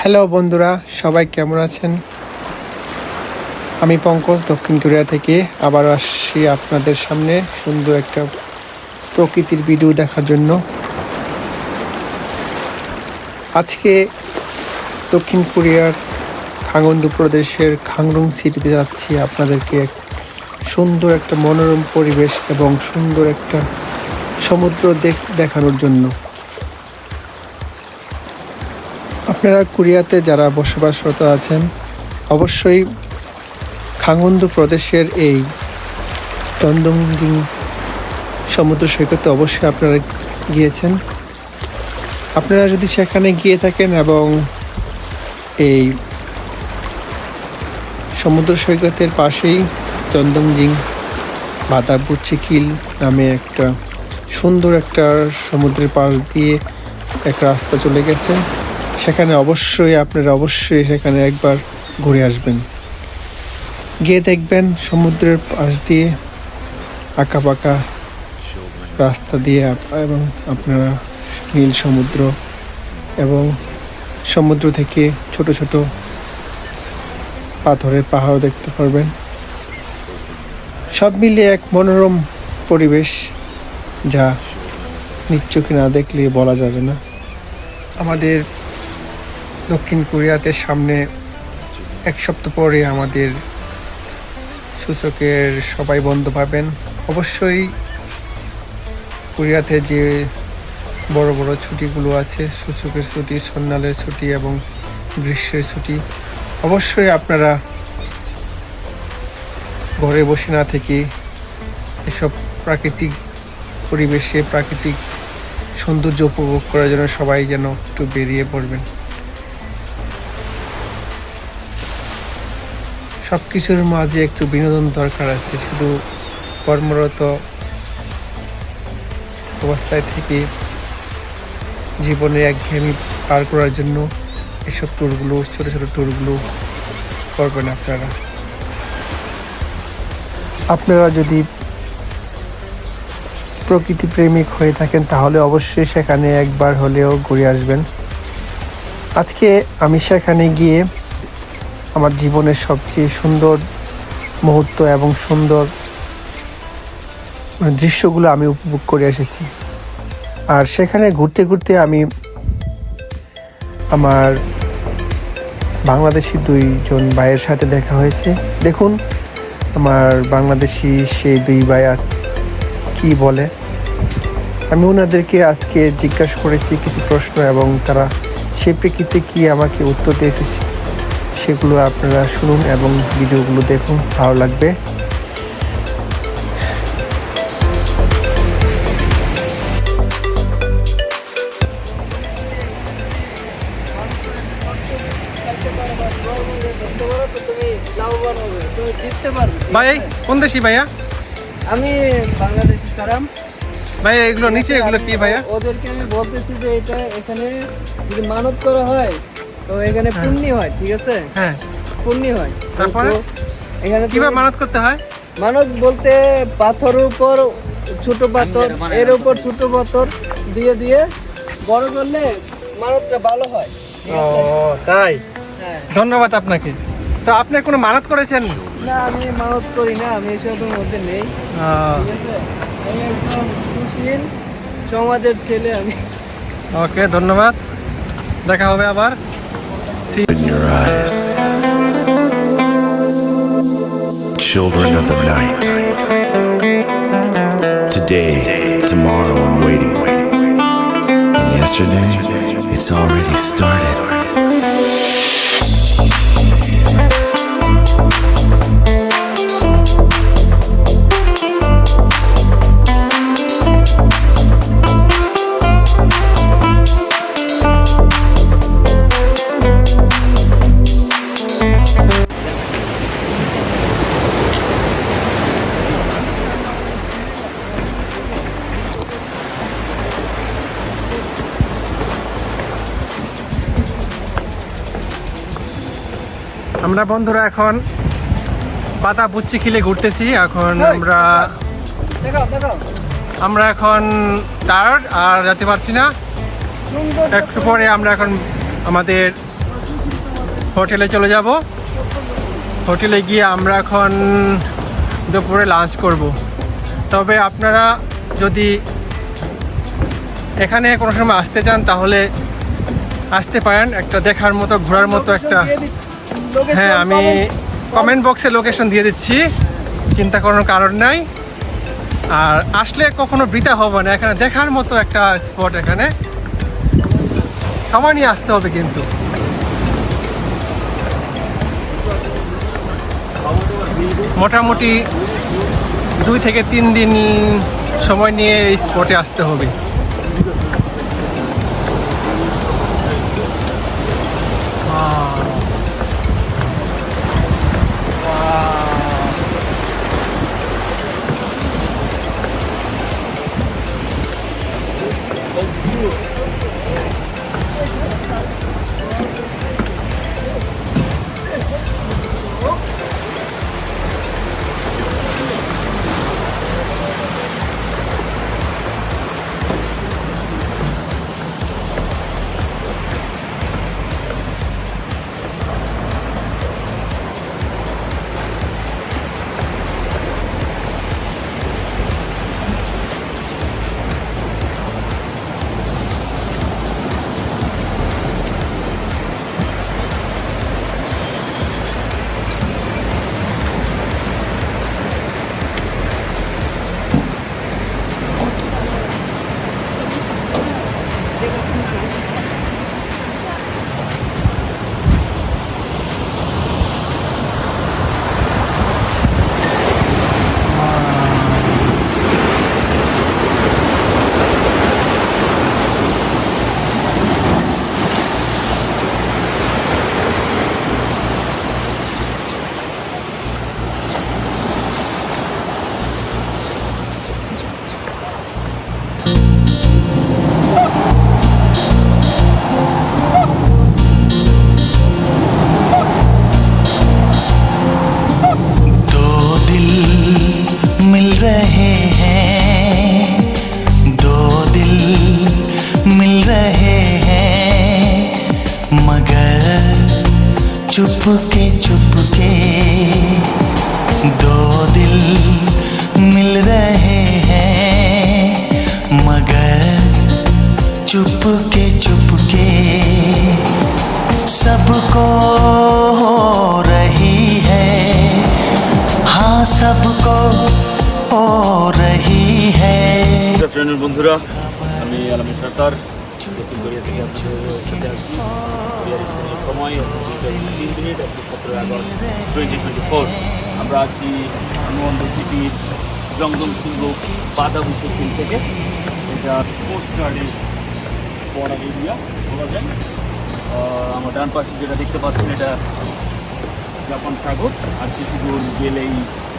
Hello বন্ধুরা, সবাই কেমন আছেন? আমি পঙ্কজ দক্ষিণ কোরিয়া থেকে আবার আসছি আপনাদের সামনে সুন্দর একটা প্রকৃতির ভিডিও দেখার জন্য। আজকে দক্ষিণ কোরিয়ার গাংওন-দো প্রদেশের গাংডং সিটিতে যাচ্ছি আপনাদেরকে সুন্দর একটা মনোরম পরিবেশ এবং সুন্দর একটা সমুদ্র দেখানোর জন্য। আপনারা কোরিয়াতে যারা বসবাসরত আছেন অবশ্যই গাংওন-দো প্রদেশের এই দন্দংজিং সমুদ্র সৈকতে অবশ্যই আপনারা গিয়েছেন। আপনারা যদি সেখানে গিয়ে থাকেন এবং এই সমুদ্র সৈকতের পাশেই দন্দংজিং বাদাবুচিকিল নামে একটা সুন্দর একটা সমুদ্রের পাশ দিয়ে একটা রাস্তা চলে গেছে, সেখানে আপনারা সেখানে একবার ঘুরে আসবেন। গিয়ে দেখবেন সমুদ্রের পাশ দিয়ে আঁকাবাঁকা রাস্তা দিয়ে এবং আপনারা নীল সমুদ্র এবং সমুদ্র থেকে ছোট ছোট পাথরের পাহাড় দেখতে পারবেন। সব মিলিয়ে এক মনোরম পরিবেশ, যা নিজ চোখে না দেখলে বলা যাবে না। আমাদের দক্ষিণ কোরিয়াতে সামনে এক সপ্তাহ পরে আমাদের সূচকের সবাই বন্ধ পাবেন। অবশ্যই কোরিয়াতে যে বড় বড় ছুটিগুলো আছে, সূচকের ছুটি, সন্ন্যালের ছুটি এবং গ্রীষ্মের ছুটি, অবশ্যই আপনারা ঘরে বসে না থেকে এসব প্রাকৃতিক পরিবেশে প্রাকৃতিক সৌন্দর্য উপভোগ করার জন্য সবাই যেন একটু বেরিয়ে পড়বেন। সব কিছুর মাঝে একটু বিনোদন দরকার আছে। শুধু কর্মরত অবস্থায় থেকে জীবনে একঘেয়েমি পার করার জন্য এসব ট্যুরগুলো, ছোটো ছোটো ট্যুরগুলো করবেন। আপনারা যদি প্রকৃতি প্রেমিক হয়ে থাকেন তাহলে অবশ্যই সেখানে একবার হলেও ঘুরে আসবেন। আজকে আমি সেখানে গিয়ে আমার জীবনের সবচেয়ে সুন্দর মুহূর্ত এবং সুন্দর দৃশ্যগুলো আমি উপভোগ করে এসেছি। আর সেখানে ঘুরতে ঘুরতে আমি আমার বাংলাদেশি দুইজন ভাইয়ের সাথে দেখা হয়েছে। দেখুন আমার বাংলাদেশি সেই দুই ভাই কি বলে। আমি ওনাদেরকে আজকে জিজ্ঞাসা করেছি কিছু প্রশ্ন এবং তারা সে প্রেক্ষিতে কি আমাকে উত্তর দিয়েছে সেগুলো আপনারা শুনুন এবং ভিডিওগুলো দেখুন, ভালো লাগবে। ভাই কোন দেশি ভাইয়া? আমি বাংলাদেশি সারাম ভাই এগুলো নিচে এগুলো কি ভাইয়া? ওদেরকে আমি বলতেছি যে এটা এখানে যদি মানত করা হয় তো এখানে পুণ্য হয়, ঠিক আছে? হ্যাঁ, পুণ্য হয়। তারপরে এখানে কিভাবে মানত করতে হয়? মানত বলতে পাথরের উপর ছোট পাথর, এর উপর ছোট পাথর দিয়ে দিয়ে বড় করলে মানতটা ভালো হয়। ও তাই, হ্যাঁ। ধন্যবাদ আপনাকে। তো আপনি কোনো মানত করেছেন? না, আমি মানত করি না, আমি এসবের মধ্যে নেই, ঠিক আছে? আমি একদম সুশীল সমাজের ছেলে আমি। ওকে, ধন্যবাদ, দেখা হবে আবার। In your eyes, children of the night. Today, tomorrow, I'm waiting. And yesterday, it's already started. আমরা বন্ধুরা এখন বাদাবুচিকিলে ঘুরতেছি। এখন আমরা এখন টায়ার্ড আর যেতে পারছি না। একটু পরে আমরা এখন আমাদের হোটেলে চলে যাব। হোটেলে গিয়ে আমরা এখন দুপুরে লাঞ্চ করব। তবে আপনারা যদি এখানে কোনো সময় আসতে চান তাহলে আসতে পারেন, একটা দেখার মতো ঘোরার মতো একটা। হ্যাঁ, আমি কমেন্ট বক্সে লোকেশন দিয়ে দিচ্ছি, চিন্তা করার কারণ নাই। আর আসলে কখনো বৃথা হবে না, এখানে দেখার মতো একটা স্পট। এখানে সময় নিয়ে আসতে হবে কিন্তু। মোটামুটি 2 থেকে 3 দিন সময় নিয়ে এই স্পটে আসতে হবে। चुपके चुपके दो दिल मिल रहे हैं, मगर चुपके चुपके सबको हो रही है, हाँ सबको हो रही है। ফ্রেন্ড বন্ধুরা, আমি আলমী সরকার দক্ষিণ কোরিয়া থেকে আপনাদের সাথে আছি। কোরিয়ার স্থানীয় সময় 3 মিনিট 17 আগস্ট 2024। আমরা আছি হনুমানগঞ্জ সিটির জংজং সিংহ বাদাবুত স্কুল থেকে। এটা কোস্ট গার্ডের বর্ডার এরিয়া বলা যায়। আমার ডান পাশে যেটা দেখতে পাচ্ছেন এটা জাপান সাগর, আর কিছু দূর গেলেই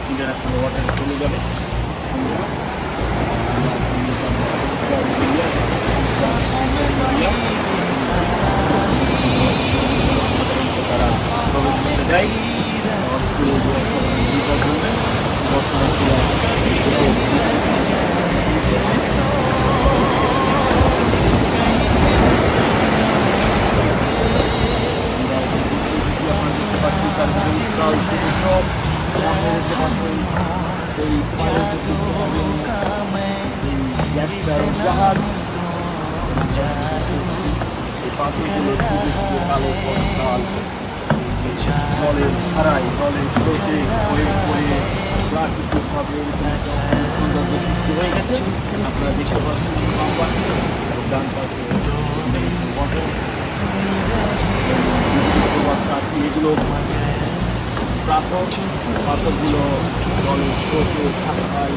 ইন্টারন্যাশনাল ওয়াটারে চলে যাবে। তারা প্রবেশ করতে যায়। জাহাজ জলের ধারায় জলের স্রোতে হয়ে হয়ে প্রাকৃতিকভাবে সৌন্দর্য সৃষ্টি হয়ে গেছে। আপনারা দেখতে পাচ্ছেন ডান পাশে এগুলো পাথরগুলো জলের স্রোতে থাকায়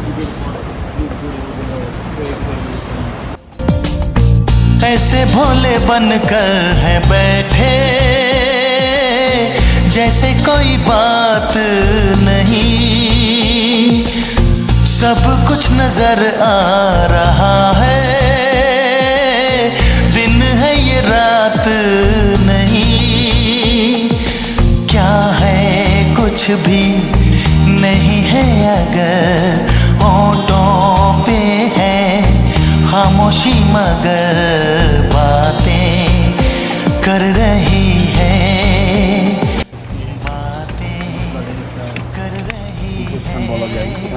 যুগের পর যুগ ধরে এগুলো প্রয়োগ করে। ऐसे भोले बनकर है बैठे, जैसे कोई बात नहीं, सब कुछ नजर आ रहा है, दिन है ये रात नहीं, क्या है कुछ भी नहीं है अगर होठों पे है खामोशी, मगर बातें कर रही है।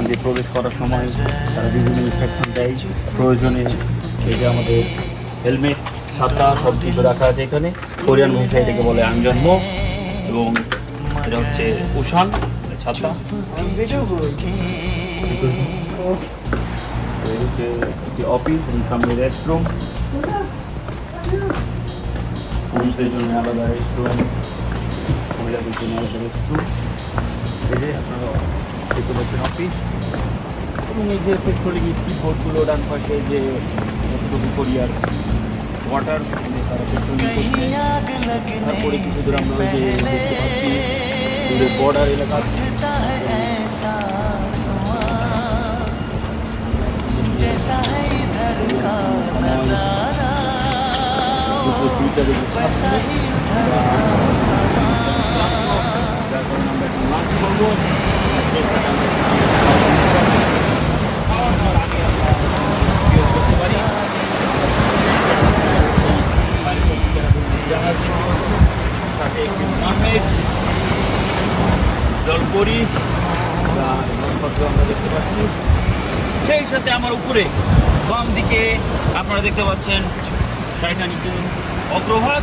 যে প্রবেশ করার সময় তারা বিভিন্ন ইনস্ট্রাকশন দেয় প্রয়োজনে। এই যে আমাদের হেলমেট, ছাতা সব কিছু রাখা আছে এখানে। কোরিয়ান ভাষায় এটাকে বলে আঞ্জন্ম, এবং এটা হচ্ছে উশান ছাতা। অফিস, সামনে রেস্টরুম, পুরুষদের জন্য আলাদা রেস্টুরেন্ট, মহিলাদের জন্য আলাদা রেস্টরুম। এই যে আপনারা দেখতে পাচ্ছেন অফিস, এবং এই যে পেট্রোলিং স্পিডবোটগুলো ডান পাশে যে যতটুকু কোরিয়ার ওয়াটার তারা পেট্রোলিং করছে। তারপরে কিছু দূর আমরা ওই যে দেখতে পাচ্ছি দূরে বর্ডার এলাকা जैसा है इधर का नजारा वैसा ही उधर জলপরি আমরা দেখতে পাচ্ছি। সেই সাথে আমার উপরে বাম দিকে আপনারা দেখতে পাচ্ছেন টাইটানিকের অগ্রভাগ।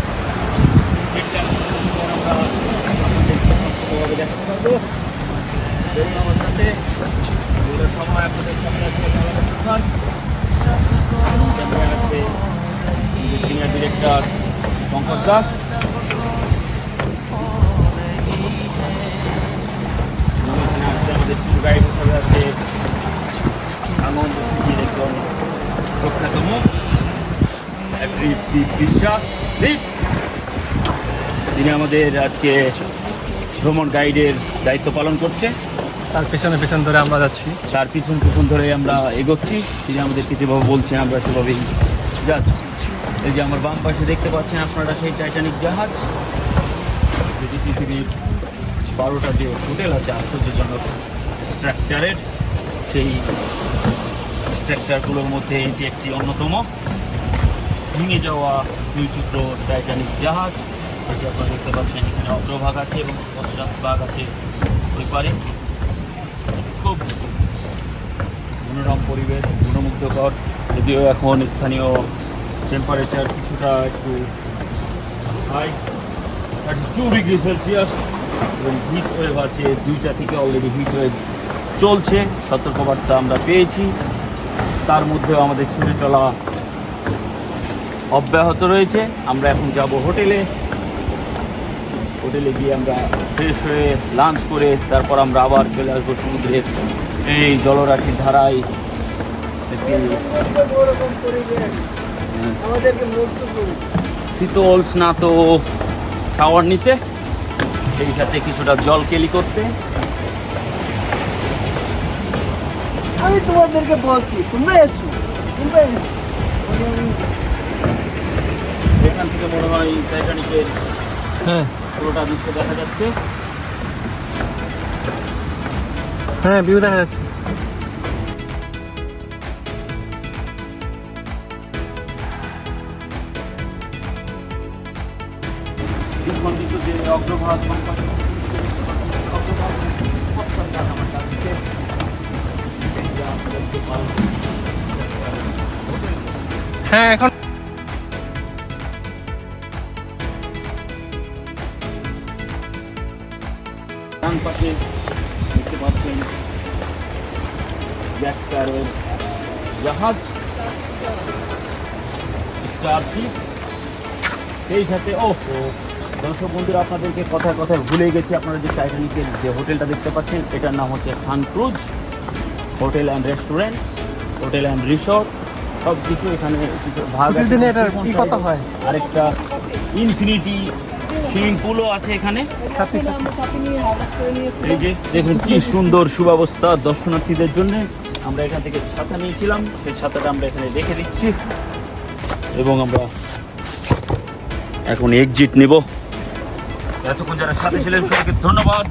আমরা দেখাতে পারবো আমার সাথে সময় আপনাদের সামনে আছে সিনিয়র ডিরেক্টর পঙ্কজ দাস। আমাদের গাইড হিসাবে আছে আনন্দ একজন প্রখ্যাতম বিশ্বাস, তিনি আমাদের আজকে ভ্রমণ গাইডের দায়িত্ব পালন করছে। তার পেছনে পেছন ধরে আমরা যাচ্ছি, তার পিছন ধরে আমরা এগোচ্ছি। তিনি আমাদেরকে যেভাবে বলছেন আমরা সেভাবেই যাচ্ছি। এই যে আমার বাম পাশে দেখতে পাচ্ছেন আপনারা সেই টাইটানিক জাহাজ, যেটি পৃথিবীর 12টা যে হোটেল আছে আশ্চর্যজনক স্ট্রাকচারের, সেই স্ট্রাকচারগুলোর মধ্যে এটি একটি অন্যতম। ভেঙে যাওয়া দুই টুকরো টাইটানিক জাহাজ, যেটি আপনারা দেখতে পাচ্ছেন এখানে অগ্রভাগ আছে এবং পশ্চাৎ ভাগ আছে ওই পারে। খুব মনোরম পরিবেশ, মনোমুগ্ধকর। যদিও এখন স্থানীয় টেম্পারেচার কিছুটা একটু হাই, 32 ডিগ্রি সেলসিয়াস, এবং হিট ওয়েভ আছে 2টা থেকে অলরেডি হিট ওয়েভ চলছে। সতর্কবার্তা আমরা পেয়েছি, তার মধ্যেও আমাদের ছুটে চলা অব্যাহত রয়েছে। আমরা এখন যাব হোটেলে গিয়ে আমরা ফ্রেশ হয়ে লাঞ্চ করে তারপর আমরা আবার চলে আসবো সমুদ্রের এই জলরাশির ধারায়। শীতল স্নাত শাওয়ার নিতে, সেই সাথে কিছুটা জল কেলি করতে। আমি তোমাদেরকে বলছি তোমরা এসো। এখান থেকে মনে হয় টাইটানিকের হ্যাঁ পুরোটা দৃশ্য দেখা যাচ্ছে। হ্যাঁ ভিউ দেখা যাচ্ছে। দ্বিখণ্ডিত যে অগ্রভাগ হ্যাঁ এখন ডান পাশে দেখতে পাচ্ছেন জ্যাক স্প্যারোর জাহাজ স্টারশিপ। সেই সাথে দর্শক বন্ধুরা, আপনাদেরকে কথায় ভুলে গেছি, আপনারা যে টাইটানিকের যে হোটেলটা দেখতে পাচ্ছেন এটার নাম হচ্ছে Khan cruise hotel and restaurant, hotel and resort, সব কিছু এখানে ভাগ আছে। দিনে এটার কি কত হয়? আরেকটা ইনফিনিটি সুইমিং পুলও আছে এখানে। এই যে দেখুন কি সুন্দর সুব্যবস্থা দর্শনার্থীদের জন্য। আমরা এখান থেকে ছাতা নিয়েছিলাম, সেই ছাতাটা আমরা এখানে রেখে দিচ্ছি এবং আমরা এখন এক্সিট নিব। এতক্ষণ যারা সাথে ছিলেন সবাইকে ধন্যবাদ।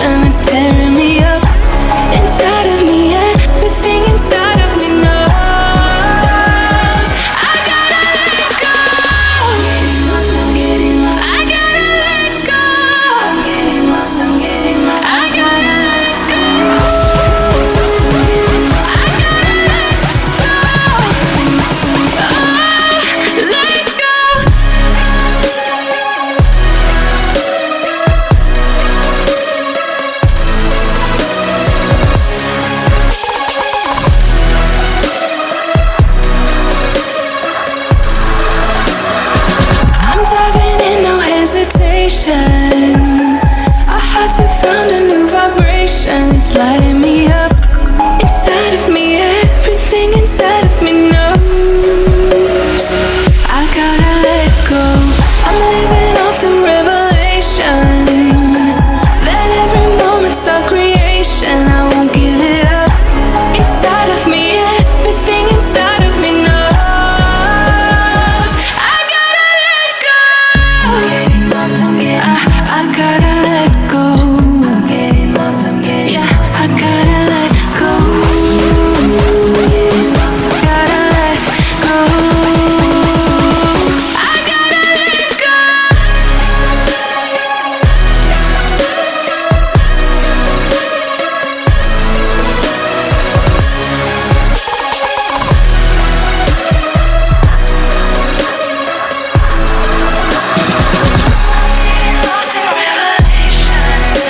vibration, it's tearing me up. Inside of me, everything inside of me knows I gotta let go. I'm getting lost, I'm getting lost. I gotta let go. I'm getting lost, I'm getting lost. I gotta let go. I gotta let go. Oh, let go. I'm diving in, no hesitation. Our hearts have found a new vibration. It's lighting me up. Inside of me, everything inside of me knows I gotta let go. I'm living off the revelation that every moment's our creation. I won't give it up. Inside of me, everything inside of me knows I gotta let go. I'm getting lost, I'm getting lost. I gotta let go. I'm getting lost, I'm getting lost. Yeah, I gotta let go. Gotta let go. I gotta let go. Lost in revelation.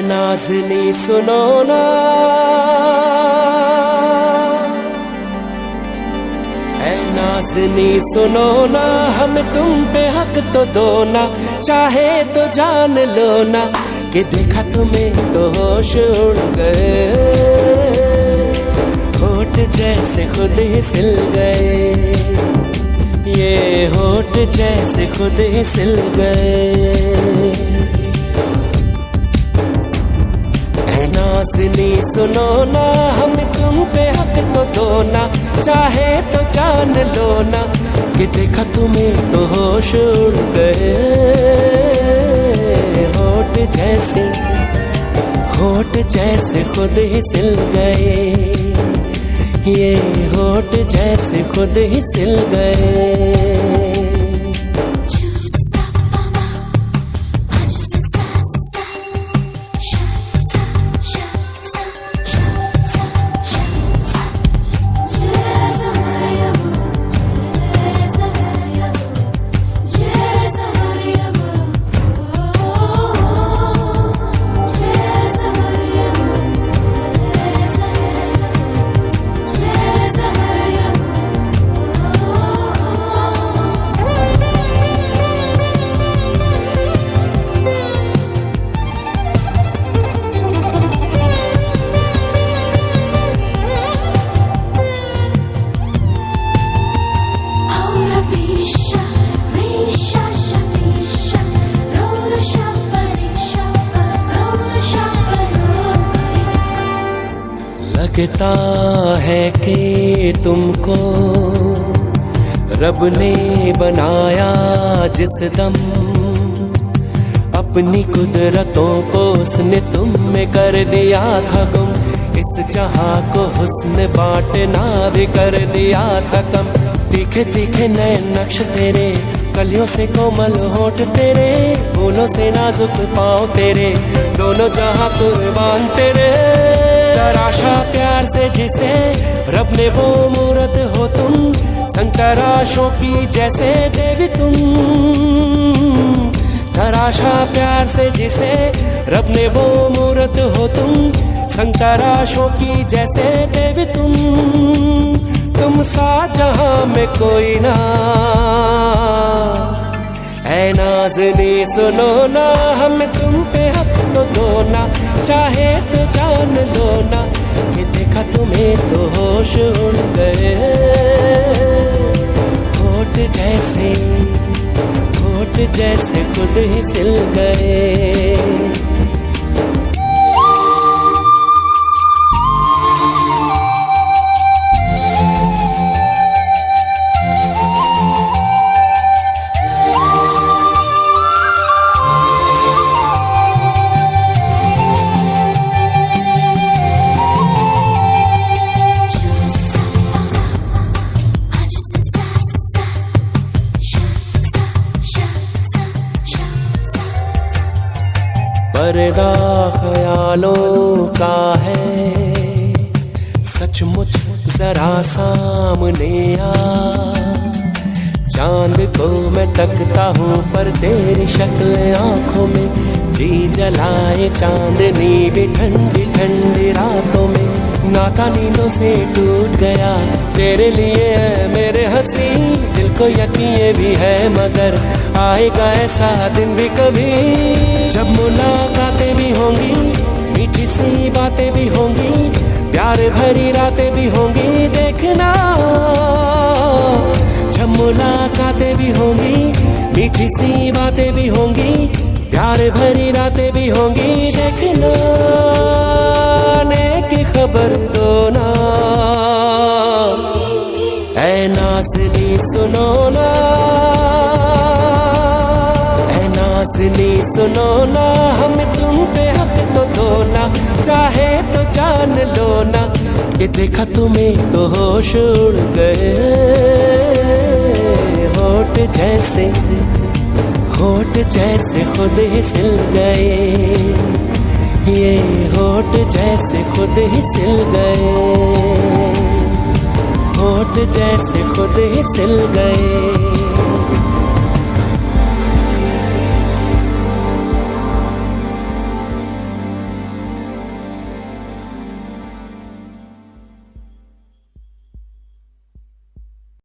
नाज़नी सुनो ना, ऐ नाज़नी सुनो ना, हमें तुम पे हक तो दो ना, चाहे तो जान लो ना कि देखा तुम्हें तो होश उड़ गए, होठ जैसे खुद ही सिल गए, ये होठ जैसे खुद ही सिल गए। ऐ नाज़नी सुनो ना, हमें तुम पे हक तो दो ना, चाहे तो जान लो ना कि देखा तुम्हें तो होश उड़ गए, होठ जैसे खुद ही सिल गए, ये होठ जैसे खुद ही सिल गए। लगता है कि तुमको रब ने बनाया जिस दम, अपनी कुदरतों को उसने तुम में कर दिया था गुम, इस जहां को हुस्न बांटना भी कर दिया था कम। तीखे तीखे नए नक्श तेरे, कलियों से कोमल होठ तेरे, फूलों से नाजुक पाँव तेरे, दोनों जहां कुर्बान तेरे। तराशा प्यार से जिसे रब ने वो मूरत हो तुम, संतराशों की जैसे देवी तुम। तराशा प्यार से जिसे रब ने वो मूरत हो तुम, संतराशों की जैसे देवी तुम। तुम सा जहां में कोई ना, ऐ नाज़नी सुनो ना, हमें तुम पे हक तो दो ना, चाहे तो जान लो ना कि देखा तुम्हें तो होश उड़ गए, होठ जैसे खुद ही सिल गए। पर्दा ख्यालों का है सचमुच जरा सामने आ, चांद को मैं तकता हूँ पर तेरी शक्ल आंखों में, जी जलाए चांदनी भी ठंडी ठंडी रातों में। नाता नींदों से टूट गया तेरे लिए मेरे हंसी, दिल को यकीन भी है मगर आएगा ऐसा दिन भी कभी, जब मुलाकातें भी होंगी, मीठी सी बातें भी होंगी, प्यार भरी रातें भी होंगी। देखना जब मुलाकातें भी होंगी, मीठी सी बातें भी होंगी, प्यार भरी रातें भी होंगी। देखना आने की खबर दो ना, ऐ नाज़नी सुनो ना, ऐ नाज़नी सुनो ना, हमें तुम पे हक तो दो ना, चाहे तो जान लो ना कि देखा तुम्हें तो होश उड़ गए, होठ जैसे खुद ही सिल गए, ये होठ जैसे खुद ही सिल गए, होठ जैसे खुद ही सिल गए।